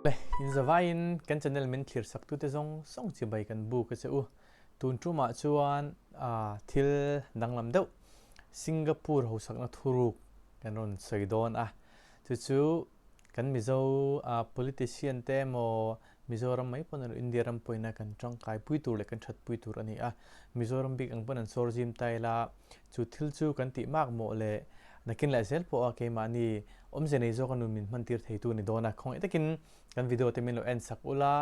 Enzawh in kan channel min thlir sak tu te zong song chi bai kan bu ka cheu tun tu ma chuan thil danglam deuh Singapore hausakna thuruk kan ron soidon chu kan mizo politician te mo Mizoram mai pon India ram poina kan tang kai pui tur le kan that pui tur ani Mizoram big ang pon an sorjim taila chu thil chu kan ti mak mo le nakin la sel po ke mani omse nei zo kan min man tir thei tu ni dona khong etakin kan video te min lo en sak ula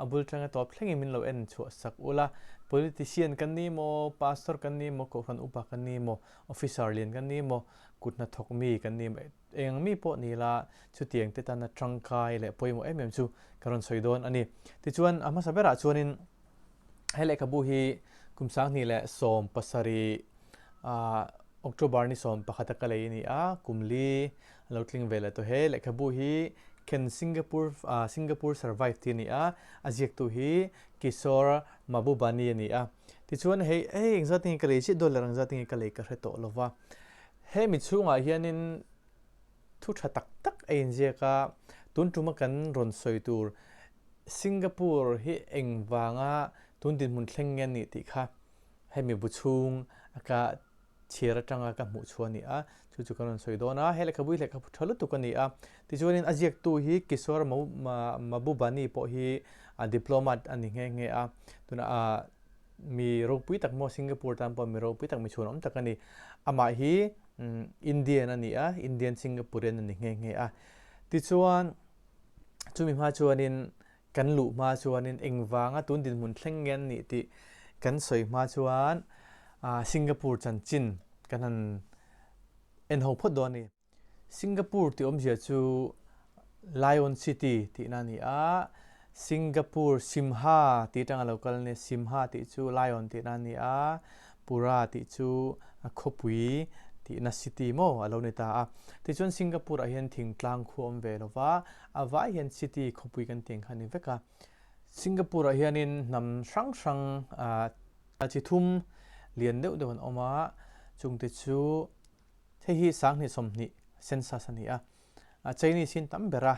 abul tanga top thleng min lo en chu sak ula politician kan ni mo pastor kan ni mo ko khan upa kan ni mo officer lien kan ni mo kutna thok mi kan ni eng mi po ni la chu tiang te tan trangkai le poimo em chu karon soidon ani ti chuan ama sabera chuanin hele kabu hi kumsang ni le som pasari October ni som pakhata kalai ni kumli lotling vela to he le kabu hi ken Singapore survive ti ni ajiek tu hi kisor mabubani ni ti chuan he engzating kalai chi dollar engzating kalai ka reto lova he mi chunga hianin thu tha tak enje ka tun tuma kan ron soi tur Singapore hi engwanga tun din mun thleng ni ti kha he mi buchung aka chera tanga ka mu chuani chu kan soidona hele khabui le ka thalu tu kan ni ti chuanin ajiek tu hi kisor mabubani po hi diplomat ani nge tuna mi rokpui tak mo Singapore tampo mi rokpui tak mi chunom takani ama hi Indian ani Indian Singaporean ani nge ti chuan chumi ma chuanin kan lu ma chuanin engwanga tun din mun thleng ni ti kan soi ma chuan Singapore chanchin kanan en ho phot doni Singapore ti omjia chu Lion City ti nani Singapore Simha ti tanga local ne Simha ti chu Lion ti nani Pura ti chu Khopui ti na city mo alo ni ta ti chuan Singapore a hian thing tlang khuam ve lova awa hian city Khopui kan ting khani veka Singapore a hianin nam hrang chi thum lian deuh an oma chungte chu hi sang ni somni census ani Chinese sin tambera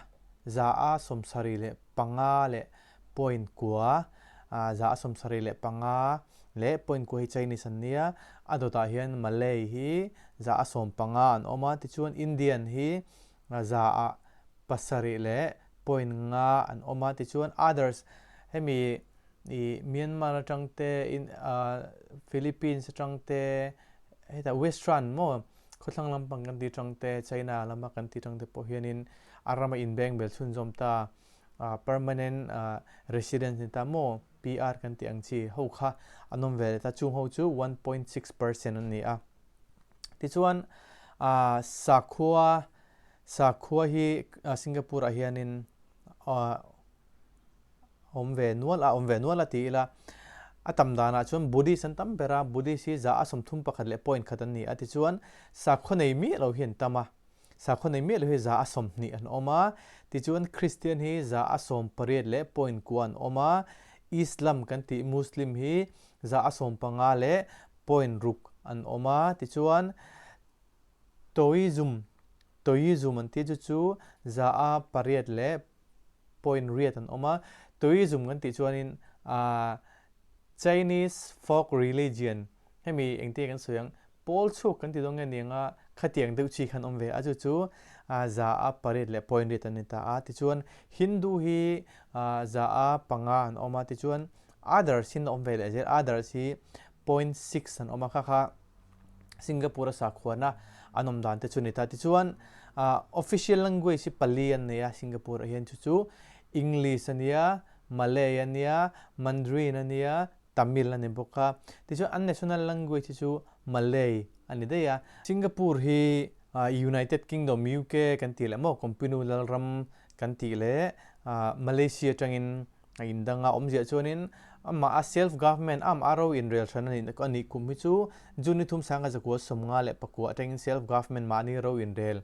za somsari le panga le point kwa za somsari le panga le point kwa hi Chinese ania adota hian Malay hi za som panga an oma ti chuan Indian hi za pasari le point nga an oma ti chuan others hemi Myanmar atangte in Philippines atangte heta western mo khotlang lampang kan ti tangte China lama kan ti tangte po hianin arama in bank bel chun zomta permanent resident ni ta mo PR kan ti angchi hokha anom ve ta chung ho chu 1.6% ani ti chuan sakhua hi Singapore a hianin omve nuala ti ila atam dana chuan Buddhist an tam bera Buddhist hi za asom thum pakhat le point khatan ni ati chuan sakho nei mi lo hian tama sakho nei mi lo hi za asom ni an oma ti chuan Christian hi za asom pariat le point kuan oma Islam kan ti Muslim hi za asom panga le point ruk an oma ti chuan Toism an ti chu za a pariat le point riat an oma Toism kan ti chuanin Chinese folk religion hemi engte kan soyang Paul chuk kan ti dong ania khatiang deuh chi khan omve chu za a parit le point rit ani ta ti chuan Hindu hi za a panga an oma ti chuan others sin omve le je others hi 0.6 an oma kha Singapore sa khwana anom dan te chuni ta ti chuan official language si palian ne Singapore hian chu English ania Malay ania Mandarin ania Tamil ani boka ti chu national language chu Malay ani deya Singapore hi United Kingdom UK kan ti le mo communal ram kan ti le Malaysia tangin indanga omjia chuanin ama self government aro in real thanani ani kumhi chu juni thum sanga jakwa somnga le pakwa tangin self government mani ro in real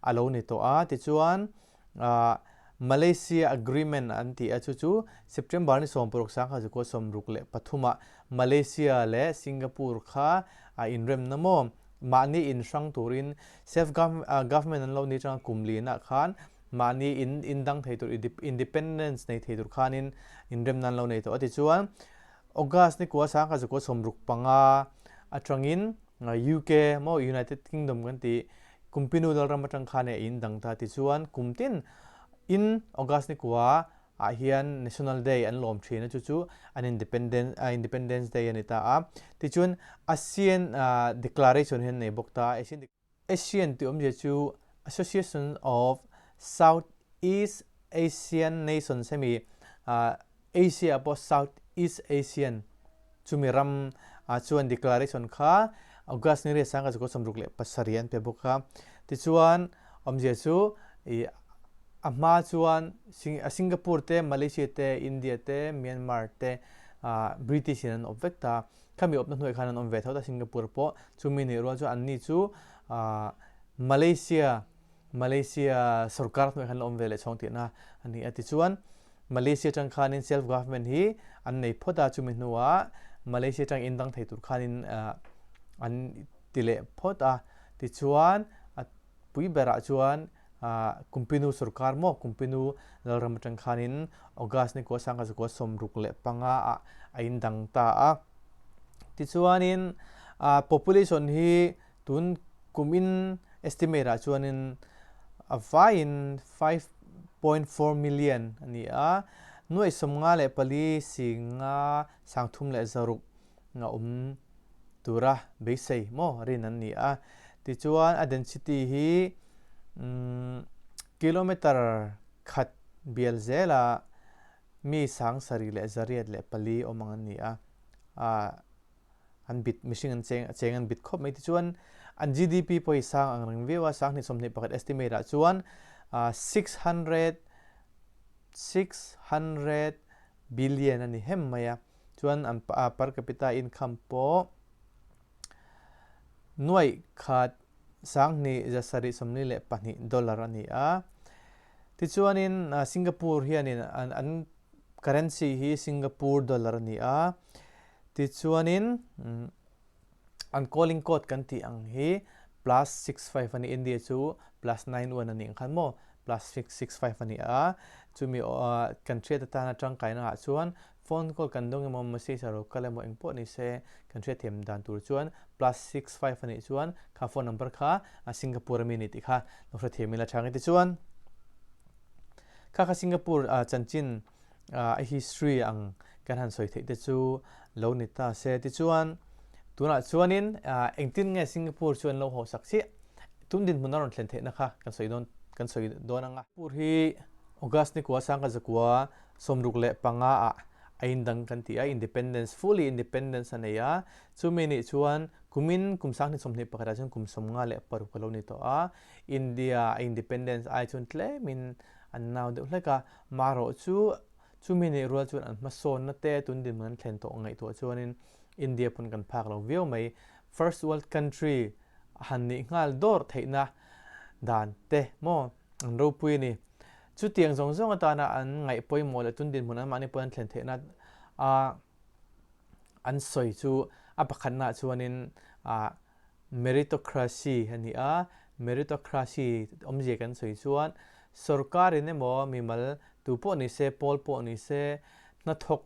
alo ni to ti chuan Malaysia agreement anti chu September ni sompurok sang ha ko somruk le pathuma Malaysia le Singapore kha in rem namo mani in sang turin self government an lo ni chang kumli na khan Mahni in dang thei tur independence nei thei tur khanin in rem nan lo nei to ati chuan August ni kwa sang ka ko somruk panga atangin UK mo United Kingdom kan ti kumpinu dal ram atang khane in dang ta ti chuan kumtin in August ni kwa hian National Day an lom thina chu chu an Independence Day ani ta a ti chuan ASEAN declaration hen nei bokta ASEAN ti om je chu Association of Southeast Asian Nations semi Asia po Southeast Asian chumi ram chuan declaration kha August ni re sang ka ko samruk le pasarian pe boka ti chuan om je chu ama chuan Singapore te Malaysia te India te Myanmar te British in obvekta kami opna hnoi khanan om ve thauta Singapore po chumi ni ro chu anni chu Malaysia sarkar hnoi khan om ve le chongti na ani ati chuan Malaysia chang khanin self government hi an nei phoda chumi hnuwa Malaysia chang indang thei tur khanin an tile phoda ti chuan pui bera chuan kumpinu sarkar mo kumpinu lalram chang khanin August ni ko sang ka ko somruk le panga a indang ta a ti chuanin population hi tun kumin estimate chuanin vain 5.4 million ani a noi somnga le pali singa sangthum le zaruk nga tura beisei mo rin an ni a ti chuan a density hi kilometer khat bial zela mi sang sari le zariat le pali omang an ni a an bit mishing an cheng an bit khop mai ti chuan an GDP poi sang ang rang vewa sang ni somni pakat estimate a chuan 600 billion ani hem maya chuan an per capita income po noi khat sang ni jasari somni le pani dollar ani a ti chuanin Singapore hianin an currency hi Singapore dollar ani a ti chuanin an calling code kan ti ang hi +65 ani India chu +91 ani khan mo +665 ani a chumi country ta na tang kai na chuan phone call kan dong mo message aro kala mo import ni se country them dan tur chuan +65 ani chuan kha phone number kha Singapore minute kha nokra themila thangi ti chuan kha Singapore chanchin history ang kan han soi the te chu lo ni ta se ti chuan tuna chuanin engtin nge Singapore chuan lo ho saksi tumdin munaron thlen the na kha kan soi don anga pur hi August ni kwa sang ka zakwa somruk le panga aindang kan ti fully independence aneya chumini chuan kumsang ni somni pakara chun kumsomnga le paru koloni to India independence ai chun tle min annaw de hleka maro chu chumini rual chun an mason na te tundin man thlen to ngai to chuanin India pun kan phak lo view mai first world country hanni ngal dor theina dan te mo an ro pui ni chu tiang zong atana an ngai poi mo le tundin mun an mani pon thlen theina an soi chu apakhanna chuanin meritocracy hani meritocracy omje kan soi chuan sarkar in mo mimal tu po ni se pol po ni se na thok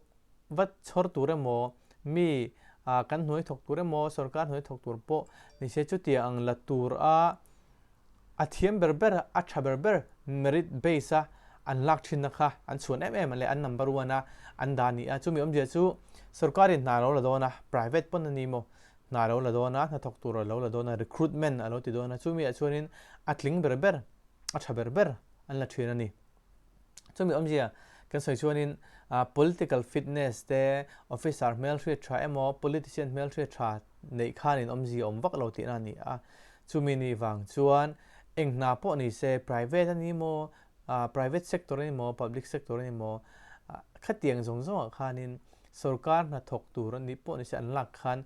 wat chhor ture mo mi kan hnoi thok ture mo sarkar hnoi thok tur po ni se chu tiang la tur athiam berber berber merit base an lak thin kha an chun le an number 1 an dani chumi omje chu sarkari na lo la dona private pon ani mo na lo la dona na thok tur lo la dona recruitment alo ti dona chumi chuanin atling berber berber an la thin ani chumi omje kan soi chuanin political fitness te officer male thre tha emo politician male thre tha nei khanin omji omwak lo ti na ni chumi ni wang chuan engna po ni se private ani mo private sector ani mo public sector ani mo khatiang zong khanin sarkar na thok tur ani po ni se an lak khan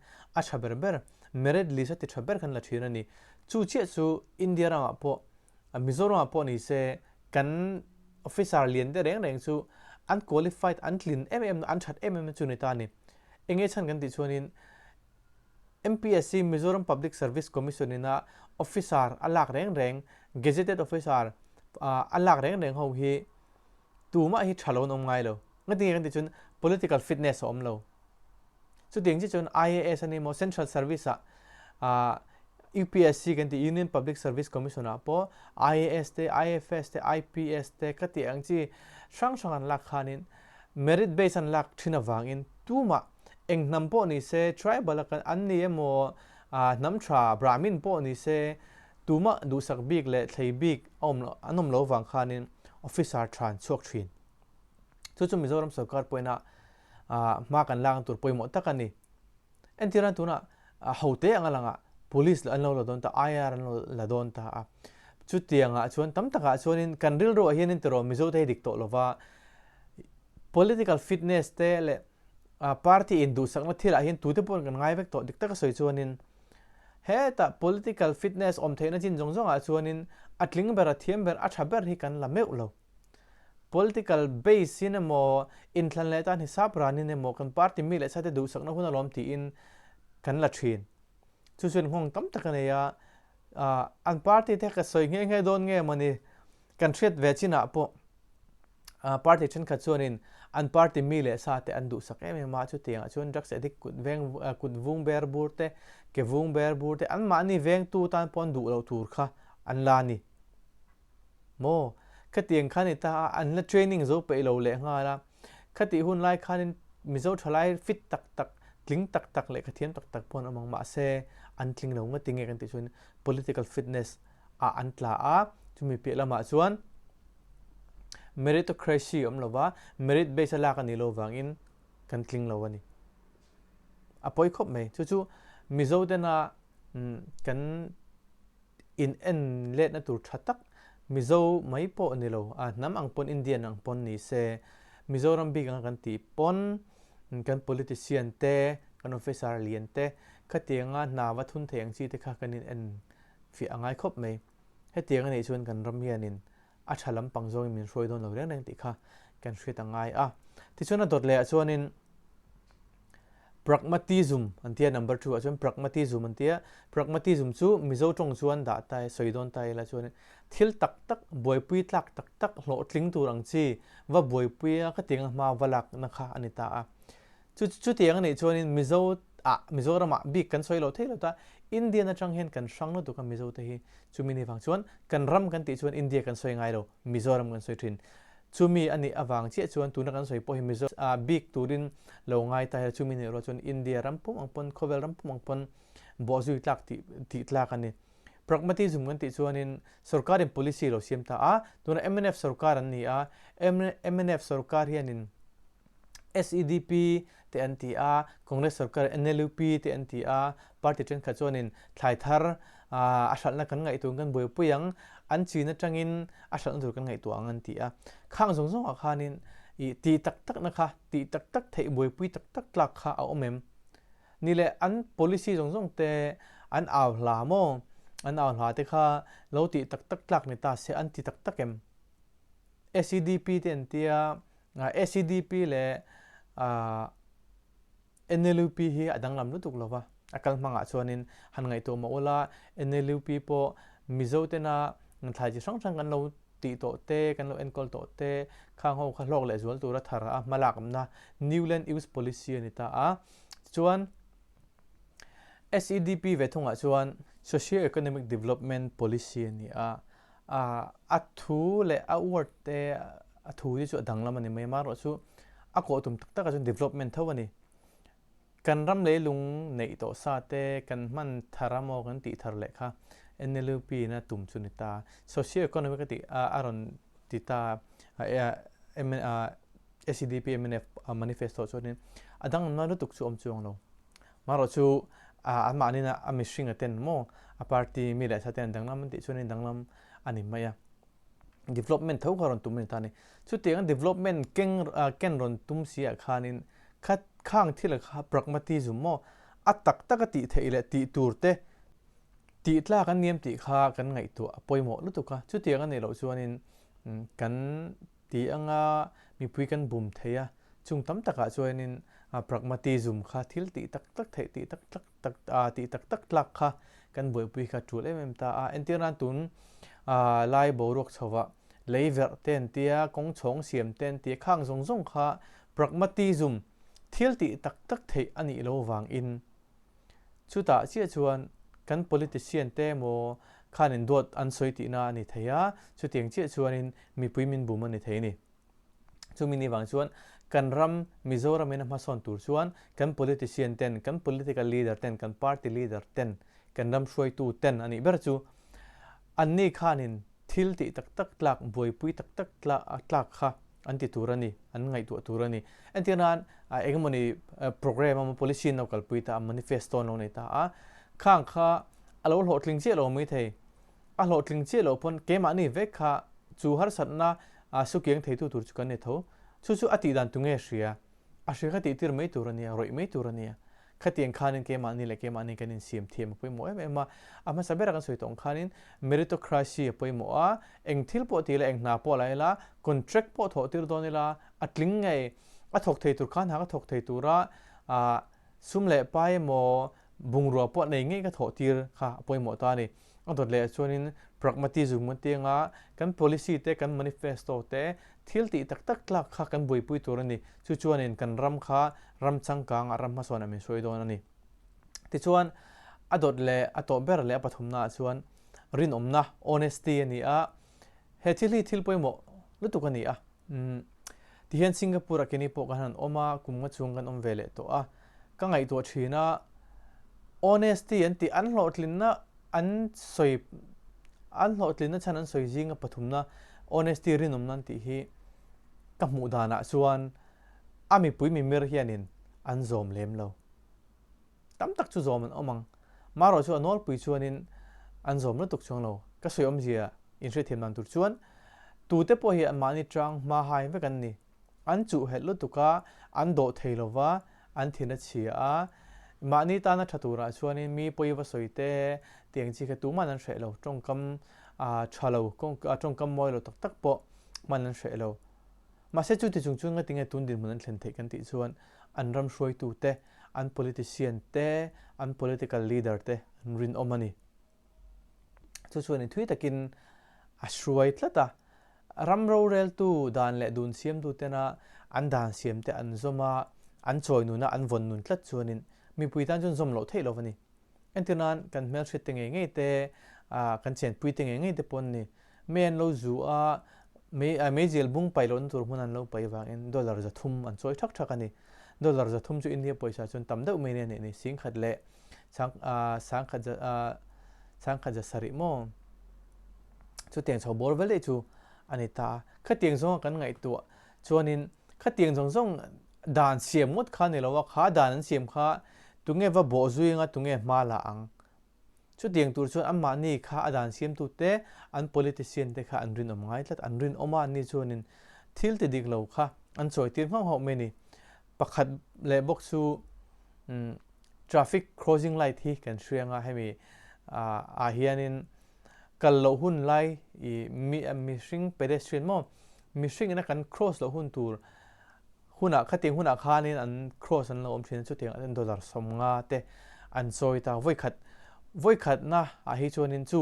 berber merit list ti thaber kan la thin ani chu che chu India ra po Mizoram po ni se kan officer lien de reng chu unqualified unclean an that chu ni ta ni enge chan kan ti chuanin MPSC Mizoram Public Service Commission ina officer alak reng gazetted officer alak reng ho hi tuma hi thalon ngai lo ngati kan ti chun political fitness om lo chu ting chi chun IAS ani mo central service UPSC kan ti Union Public Service Commission po IAS te IFS te IPS te kati ang chi sang an lak khanin merit based an lak thina wangin tuma eng nam po ni se tribal kan an ni mo nam thra brahmin po ni se tuma du sak big le thlei big anom lo wang khanin officer tran chok thin chu Mizoram sarkar poina ma kan lang tur poimo takani entiran tuna hote angalanga police la anlo la don ta IR anlo la don ta chu tianga chuan tam taka chuanin kan ril ro hianin tero mizo te dik to lova political fitness te le party in du sakna thila hin tu te pon kan ngai vek to dik taka soi chuanin he ta political fitness om theina chin jong jong a chuanin atling ber a thiam ber a thaber hi kan la meu lo political base in mo in thlan le tan hisab ranin mo kan party mi le sate du sakna huna lom ti in kan la thin chu chuan hong tam takane ya an party te ka soi nge don nge mani kan thret ve china po party chen kha chuanin an party mi le sa te an du sak em ma chu tiang chuan drugs addict kut vung ber bur te ke vung ber bur te an ma ni veng tu tan pon du lo tur kha an la ni mo khatiang khani ta an la training zo pe lo le nga la khati hun lai khanin mizo thalai fit tak tak tling tak tak le khathiam tak tak pon amang ma se an tling lo nga tinge kan ti chuan political fitness an tla chumi pe lama chuan meritocracy omlova merit based la kan lo wangin kan tling lo ani apoi khop me chu mizo dena kan in en let na tur thatak mizo mai po ni lo nam ang pon indian ang pon ni se mizoram big ang kan ti pon kan politician te kan officer lian te khatianga nawa thun theng chi te kha kanin en fi angai khop me hetiang nei chuan kan ram hianin a thalam pangzoi min roi don lo reng ti kha kan hriat angai ti chuan a dot le chuanin pragmatism antia number 2 chuan pragmatism antia pragmatism chu mizo tong chuan da tai soidon tai la chuan thil tak tak boipui tlak tak tak hlo tling turang chi wa boipui a khating ma walak na kha anita chu tiang nei chuanin mizoram big kan soilo thelo ta india na chang hen kan sang no tu ka mizo te hi chumi ni wang chuan kan ram kan ti chuan india kan soi ngai lo mizoram kan soi thin chumi ani awang che chuan tu na kan soi po hi mizo big turin lo ngai ta chumi ni ro chuan india rampum angpon khovel rampum angpon bo zui tlak ti tlak ani pragmatism kan ti chuanin sarkarin policy lo siam ta tuna MNF sarkar an ni MNF sarkar hianin SEDP te antia Congress sarkar NLUP te antia party chen kha chuanin thlai thar asal na kan ngai tu kan boi puyang an china tangin asal tur kan ngai tu ang antia khang zong zong khanin ti tak tak na kha ti tak tak thei boi pui tak tak tlak kha a omem nile an policy zong zong te an aw hla mo an aw hla te kha lo ti tak tak tlak ni ta se an ti tak tak em SEDP te antia SEDP le NLUP hi adang lam lutuk lova akal manga chuanin han ngai to ma ola NLUP po mizo te na thlai chi sang sang kan lo ti to te kan lo enkol to te khang ho khalok le zual tura thara malak na Newland use policy ani ta chuan SEDP ve thunga chuan socio economic development policy ani thu le award te thu ji chu adang lam ani mai ma ro chu ako tum tak tak chu development thawani kan ram le lung nei to sa te kan man tharamo kan ti thar le kha NLP na tum chunita socio economic ti aron ti ta SCDP MNF manifesto chunin adang na lutuk chu om chuang lo maro chu amani na amishing aten mo a party mi la saten danglam ti chunin danglam ani maya development thau karon tumin tani chu tiang development ken ron tum sia khanin khat khang thil kha pragmatism mo atak takati theile ti turte ti tla kan niam ti kha kan ngai tu poimo lutuka chu tiang ani lo chuanin kan ti anga mi pui kan bum theya chung tam taka chuanin pragmatism kha thil ti tak tak thei ti tak tak tlak kha kan boi pui kha tul em ta entiran tun lai borok chawa lấy ver tên tia công chong xiêm tên tia khang zong zong kha pragmatism thil ti tak tak thei ani lo wang in chuta chia chuan kan politician te mo khanin dot an soi ti na ani theya chutiang chia chuan in mi puimin bum ani thei ni chumini wang chuan kan ram mizoram in ma son tur chuan kan politician ten kan political leader ten kan party leader ten kan ram shoi tu ten ani ber chu anni khanin thil ti tak tak tlak boi pui tak tak tlak kha anti turani an ngai tu turani antinan egmoni program am policy no kalpui ta manifesto no nei ta a khang kha alo hotling che lo mi thei a hotling che lo pon ke ma ni ve kha chu har satna su kiang thei tu tur chu kan ne tho chu ati dan tu nge shria a shri kha ti tir mei turani roi mei turani khatiang khanin ke ma ni le ke ma ni kanin sim them poi mo em ama sabera kan soi tong khanin meritocracy poi mo a engthil po ti le engna po lai la contract po tho tir don la atling ngai a thok thei tur khan ha ka thok thei tura sum le pai mo bungro po nei ngai ka tho tir kha poi mo ta ni adot le chuanin pragmatism mo tinga kan policy te kan manifesto te thil ti tak tak tlak kha kan boi pui tur ani chu chuanin kan ram kha ram changkang ram ma sona mi soi don ani ti chuan adot le ato ber le pathumna chuan rin omna honesty ani a he thil poi mo lutuk ani a ti hian singapore akini po kan oma kumnga chung kan om vele to a ka ngai to thina honesty anti an hlotlin na an hlotlin na chan an soi jinga pathumna honesty rin omnan ti hi ka mu dana chuan ami pui mi mir hianin an zom lem lo tam tak chu zom an omang maro chu anol pui chuanin an zom lutuk chung lo ka soi om zia in hre them nan tur chuan tu te po hi an mani trang hmanhaih ve kan ni an chu het lutuka an do theilowa an thina chia a mani ta na thatura chuanin mi poi wa soite tiang chi kha tuman an hre lo tongkam thalo kong tongkam moi lo tak tak po man an hre lo ma se chu ti chung chung nga tinga tun din mun an thlen thei kan ti chuan an ram hruai tu te an politician te an political leader te an rin omani chu chuan in thui takin a hruai tlata ram ro rel tu dan le dun siam tu te na an dan siam te an zoma an choi nu na an von nun tlat chuanin mi pui tan chun zom lo thei lo wani entinan kan mel thrit te ngei te kan chen pui te ngei te pon ni men lo zu a me jel bung pailon tur hunan lo pai wangin dollar za thum an choi thak thak ani dollar za thum chu india paisa chun tam deuh me ne ni sing khat le sang khat ja sari mo chu tiang chho bor vele chu ani ta khatiang zong kan ngai tu chuanin khatiang zong dan siam mut kha ni lawa kha dan an siam kha tunge wa bo zuinga tunge mala ang chu tiang tur chuan amma ni kha adan siam tu te an politician te kha an rin om ngai tlat an rin oma ni chuanin thil te dik lo kha an choi tir hau hau me ni pakhat le bok chu traffic crossing light hi kan hrianga hemi hianin kal lo hun lai mi hring pedestrian mo mi hring na kan cross lo hun tur huna huna khanin an cross an lo om thin chu tiang an dollar somnga te an choi ta voi khat na hi chuanin chu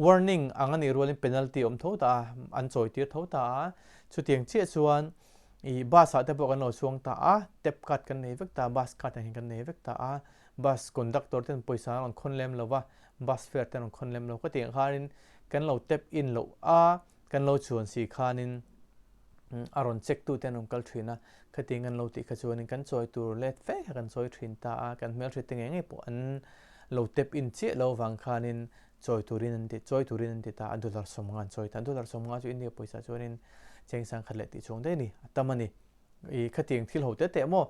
warning angani rolin penalty om tho ta an choi tir tho ta chu tiang che chuan bus te pok an lo chuang ta tep kat kan nei vek ta bus kat hin kan nei vek ta bus conductor ten poisa an khon lem lova bus fare ten an khon lem lo ka tiang kharin kan lo tep in lo kan lo chuan si khanin aron check tu ten on kal thina khating an lo ti kha chuanin kan choi tur let fe kan choi thin ta kan mel thri teng nge po an lo tep in che lo wang khanin choi turin an ti ta dollar somngan choi ta dollar somnga chu india poisa chuanin cheng sang khat le ti chung de ni tamani khating thil ho te mo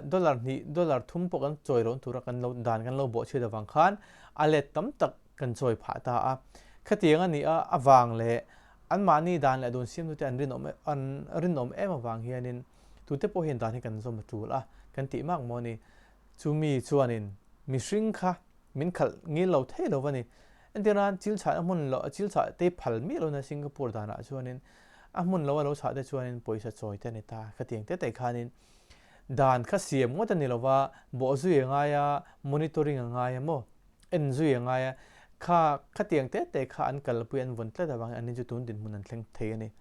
dollar thum po kan choi ron tura kan lo dan kan lo bo che da wang khan ale tam tak kan choi pha ta khating ani awang le an mani dan le don sim tu te an rin om em awang hianin tu te po hin dan hi kan zom tul kan ti mak mo ni chumi chuanin mi hring kha min khal ngi lo thei lo wani endiran chil cha te phal mi lo na singapore dana chuanin mun lo cha te chuanin poisa choi te ni ta khating te tai khanin dan kha siam ngota ni lowa bo zu nga ya monitoring nga ya mo en zu nga ya ข้าเตียงเตะแต่ข้าอันกัลปุยอันวันเตะแต่บางอันนี้จะตุนดินมันนั่นเทงเทียนี่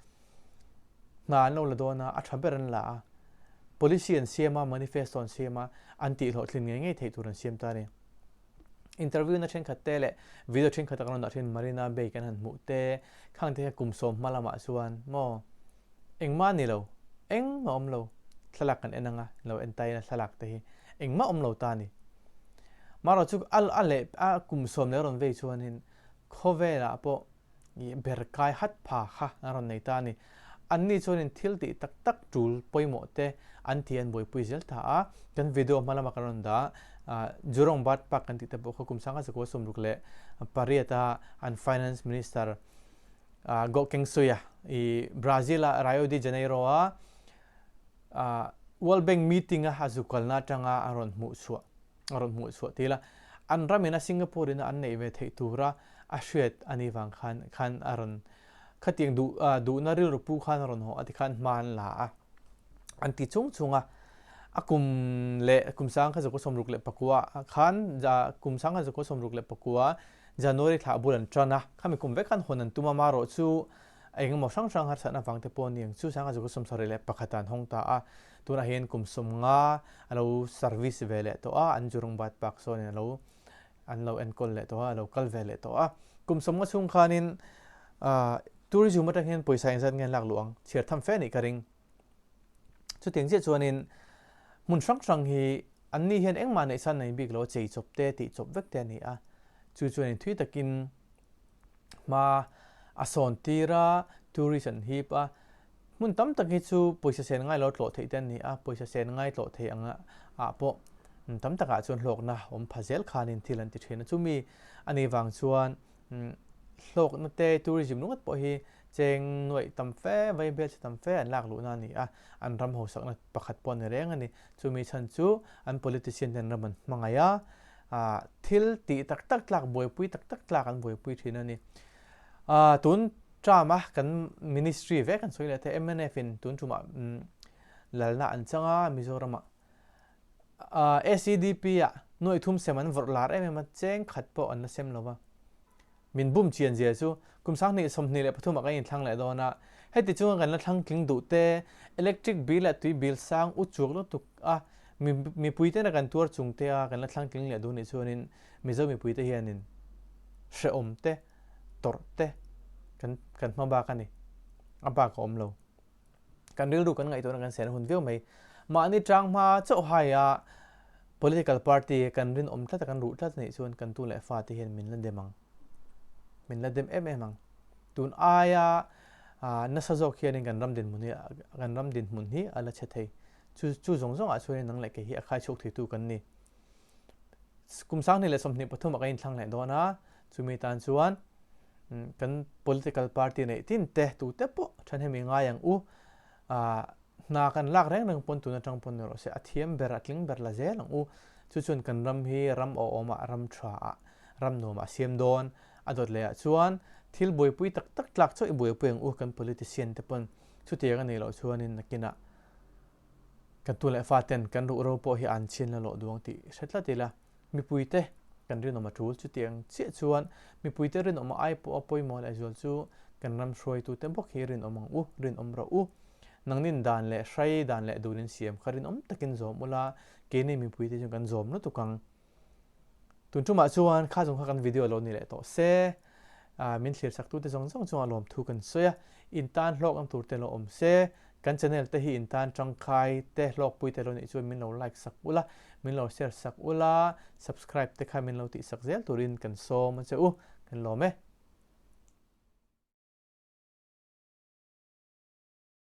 งานเราละโดนอัฐเบรันละ policy อันเสียมา manifesto อันเสียมาอันที่หลอดลินง่ายๆเทตุรันเสียมตานี่ interview นั่นเช่นขัดเตะเละวิดีโอเช่นขัดตะกันนั่นเช่น Marina Bay กันหันมุเตะข้างเตะกลุ่มสมมาละมาส่วนมอเอ็งมานี่เราเอ็งมาอมเราสลักกันเอ็นงะเราเอ็นไตนะสลักเตะเอ็งมาอมเราตานี่มาเราชุกอัลเล่กลุ่มสมเนี่ยเราเวชวนหินข้อเวลาพอเบรกายฮัดผาค่ะเราในตานี่อันนี้ชวนหินทิลติตักจูลปอยหมดเตะอันที่อันบอยปุยเซลท่ากันวิดีโอมาละมากันนั่นดาจุรงบัดปักกันติดแต่บอกคุมสังกัดสกุลสมรุกเละปารีตาอัน finance minister ก็เก่งสุยอีบราซิลรายดีเจเนโรWorld Bank meeting ฮัจุกลนาจังอารอนมุสวทีละอันรามินาสิงคโปร์นะอันในเวทีตัวระอาเชียอันนี้ฟังขันอารอนขัดยังดูนาริลรูปูขันอารอนหัวอธิขันมันละอันที่จุงกุมเละกุมสังกัดสกุลสมรุกเละปักว่าขันจะกุมสังกัดสกุลสมรุกเละปักว่าจะนอริท้าบุรันจันนะข้ามีกุมเวกันคนนั้นตัวมาโรจูเองมาช่างหัดสันฟังเทปอนยังชูสังกัดสกุลสมสริเละปักขันห้องตาตัวนั้นเห็นกุมสมงาเราเซอร์วิสเวลตัวอันจุรงบัดปักโซนเราเอ็นคอลเละตัวเราคัลเวลตัวกุมสมงาช่วงขานินทัวริจุมาตั้งเห็นป่วยสายสันเงินหลักหลวงเชียร์ทำเฟนิกริงชุดเตียงเจ้าชวนินมุนช่างฮีอันนี้เห็นเอ็งมาในสันในบิ๊กเราใจจบเตะติจบเวกเตนี่จู่ๆนี่ทุยตะกินมาอสอนตีระทัวริสันฮีปมุนตั้มตะกี้จู่ป่วยเสียง่ายเราโหลดเทเตนี่ป่วยเสียง่ายโหลดเทียงพอตั้มตะกะจนโลกนะผมพัซเซลคานินที่ลันติเชนจู่มีอันนี้วางส่วนโลกนั่นเตะทัวริจิมนุ่งก็พอฮีเจงหน่วยตั้มเฟ่ไว้เบลตั้มเฟ่อันหลักหลุนั่นนี่อันรำหัวสักนัดประคัดปนในเรื่องอันนี้จู่มีชั้นจู่อัน politician เดินรำมันมังไงทิลตีตักหลักบวยปุยตักหลักอันบวยปุยที่นั่นนี่ตุนจ้ามากัน ministry เวกันสวยเลยแต่ MNF อินตุนจุมาหลังนั้นจังมิโซรามSCDP หน่วยทุ่มเสมันวอร์ลาร์มันเจงขัดปออันนั้นเซมแล้วว่ามินบุ้มเชียนเจียซูกุมสังนี่สมนี่เลยปฐุมกันยินทั้งหลายโดนะให้ติดช่วงกันแล้วทั้งกิงดูเตะ electric bill และตุย bill สร้างอุดจุกแล้วตุกมีปุยเตะกันตัวจุงเตะกันแล้วทั้งกิงเลยดูนี่ช่วงนี้มิโซมีปุยเตะเฮียนินเชื่อมเตะตอร์เตะกันมาบ้ากันนี่บ้าก็อมเรากันเรื่องดูกันไงตัวนั้นเสียหุ่นวิวไหมมาอันนี้จังมาเจ้าหายpolitical party กันเรื่องอมถ้ากันรู้ถ้าในส่วนกันตัวแหละฟ้าที่เห็นมินลันเดมังมินลันเดมมังตุนนัสจอกเฮียนกันรำดินมุนีกันรำดินมุนีอะไรเช่นที่จู่ๆส่งช่วยนังเล็กเฮียใครโชคที่ตัวกันนี่กุมสังนี่แหละสมนิปฐุมกันยินทั้งหลายโดนะจู่มีตานส่วนกัน political party ในที่เตะตูเตะปะฉันให้มีง่ายอย่างนากันลากแรงหนึ่งปนตัวนัจังปนเราเสียเทียมเบรัดลิงเบรลาเซลงชวนกันรำฮีรำโอมารำชารำโนมาเสียมโดนอดเลยชวนทิลบวยปุยตักหลักช่วยบวยปุยอย่างกัน politician เตปนชุดเทียกันนี่เราชวนนี่นักกินกันตัวเล็กฟาเตนกันรู้เราพอให้อ่านเชียนแล้วดวงตีเสร็จแล้วทีละมีปุยเตกันเรื่องออกมาจูชุดเตียงเสียชวนมีปุยเตเรื่องออกมาไอปอปอยมอลไอจวนจูกันรำช่วยตัวเต็มพวกเฮเรื่องออกมาเรื่องออกมานังนินดานเละใช้ดานเละดูนินเสียมคารินตะกินโจมเวลาเกนี่มีปุยเตจงกันโจมนั่นตุกังตุนจุมาชวนข้าจงข้ากันวิดีโอโลนี่แหละต่อเซมินเสียสักตัวเตจงจงอารมณ์ทุกันเสียอินตานโลกอันตัวเตโลอมเซกันชแนลเตหิอินตานจังไคเตโลกปุยเตโลนี่ชวนมินเราไลค์สักอุละมินเราแชร์สักอุละ subscribe เตค่ามินเราติสักเซลตัวรินกันโซมันจะกันโลเม